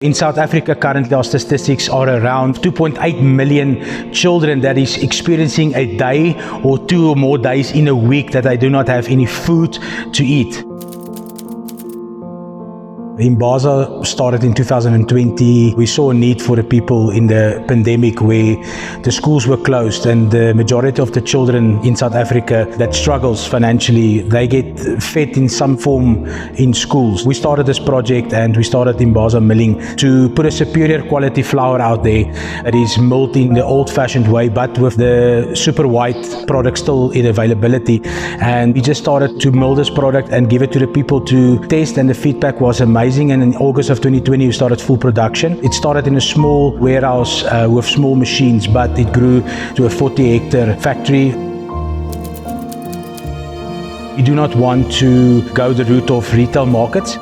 In South Africa, currently our statistics are around 2.8 million children that is experiencing a day or 2 or more days in a week that they do not have any food to eat. Imbasa started in 2020. We saw a need for the people in the pandemic where the schools were closed, and the majority of the children in South Africa that struggles financially, they get fed in some form in schools. We started this project and we started Imbasa Milling to put a superior quality flour out there that is milled in the old-fashioned way, but with the super white product still in availability. And we just started to mill this product and give it to the people to test, and the feedback was amazing. And in August of 2020, we started full production. It started in a small warehouse with small machines, but it grew to a 40-hectare factory. We do not want to go the route of retail markets.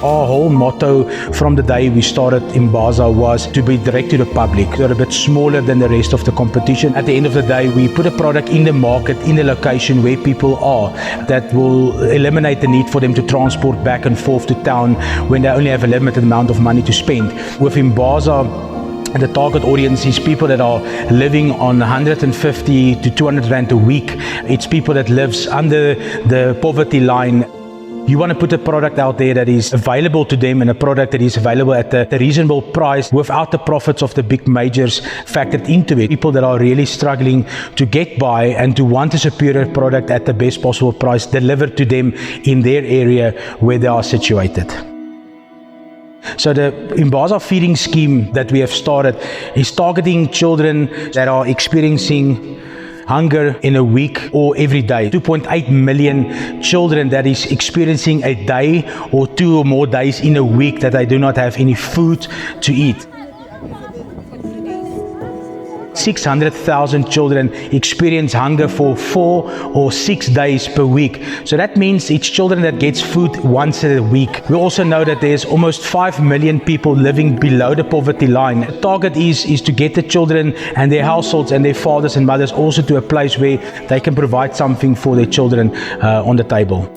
Our whole motto from the day we started Imbasa was to be direct to the public. We're a bit smaller than the rest of the competition. At the end of the day, we put a product in the market, in the location where people are, that will eliminate the need for them to transport back and forth to town when they only have a limited amount of money to spend. With Imbasa, the target audience is people that are living on 150 to 200 rand a week. It's people that lives under the poverty line. You want to put a product out there that is available to them, and a product that is available at a reasonable price without the profits of the big majors factored into it. People that are really struggling to get by and to want a superior product at the best possible price delivered to them in their area where they are situated. So the Imbasa feeding scheme that we have started is targeting children that are experiencing hunger in a week or every day. 2.8 million children that is experiencing a day or 2 or more days in a week that they do not have any food to eat. 600,000 children experience hunger for 4 or 6 days per week. So that means it's children that gets food once a week. We also know that there's almost 5 million people living below the poverty line. The target is to get the children and their households and their fathers and mothers also to a place where they can provide something for their children on the table.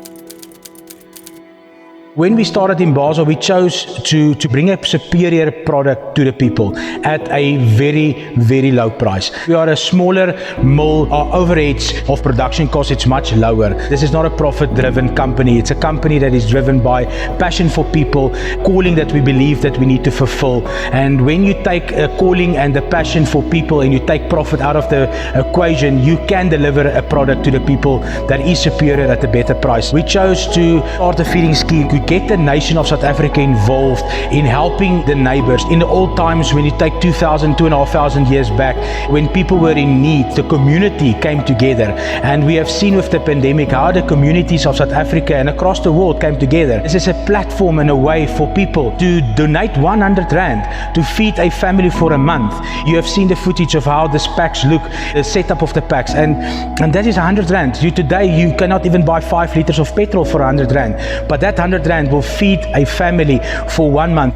When we started Imbasa, we chose to bring a superior product to the people at a very, very low price. We are a smaller mill. Our overheads of production costs, it's much lower. This is not a profit-driven company. It's a company that is driven by passion for people, calling that we believe that we need to fulfill. And when you take a calling and a passion for people and you take profit out of the equation, you can deliver a product to the people that is superior at a better price. We chose to start a feeding scheme to get the nation of South Africa involved in helping the neighbors. In the old times, when you take 2,500 years back, when people were in need, the community came together. And we have seen with the pandemic how the communities of South Africa and across the world came together. This is a platform and a way for people to donate 100 rand to feed a family for a month. You have seen the footage of how the packs look, the setup of the packs, and that is 100 rand. Today you cannot even buy 5 liters of petrol for 100 rand, but that 100 rand will feed a family for 1 month.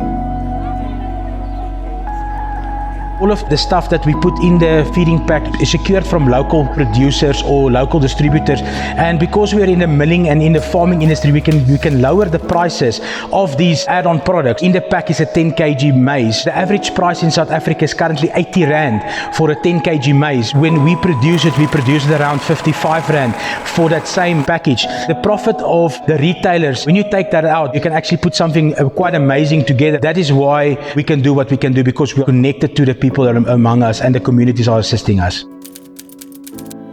All of the stuff that we put in the feeding pack is secured from local producers or local distributors, and because we are in the milling and in the farming industry, we can lower the prices of these add-on products. In the pack is a 10 kg maize. The average price in South Africa is currently 80 rand for a 10 kg maize. When we produce it around 55 rand for that same package. The profit of the retailers, when you take that out, you can actually put something quite amazing together. That is why we can do what we can do, because we are connected to the people among us, and the communities are assisting us.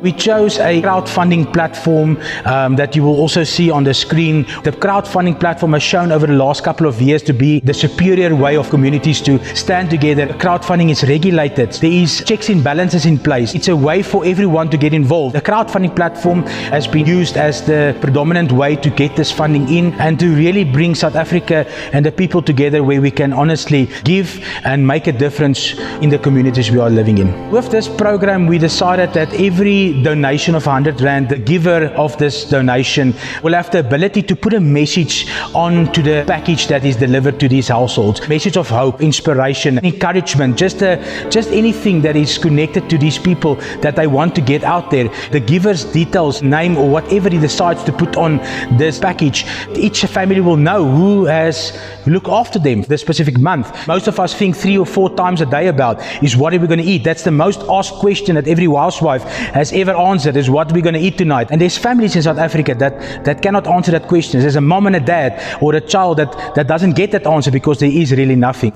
We chose a crowdfunding platform that you will also see on the screen. The crowdfunding platform has shown over the last couple of years to be the superior way of communities to stand together. Crowdfunding is regulated. There is checks and balances in place. It's a way for everyone to get involved. The crowdfunding platform has been used as the predominant way to get this funding in and to really bring South Africa and the people together where we can honestly give and make a difference in the communities we are living in. With this program, we decided that every every donation of 100 Rand, the giver of this donation will have the ability to put a message onto the package that is delivered to these households. Message of hope, inspiration, encouragement, just anything that is connected to these people that they want to get out there. The giver's details, name, or whatever he decides to put on this package, each family will know who has looked after them this specific month. Most of us think 3 or 4 times a day about is what are we going to eat. That's the most asked question that every housewife has ever answered, is what are we going to eat tonight. And there's families in South Africa that cannot answer that question. There's a mom and a dad or a child that doesn't get that answer because there is really nothing.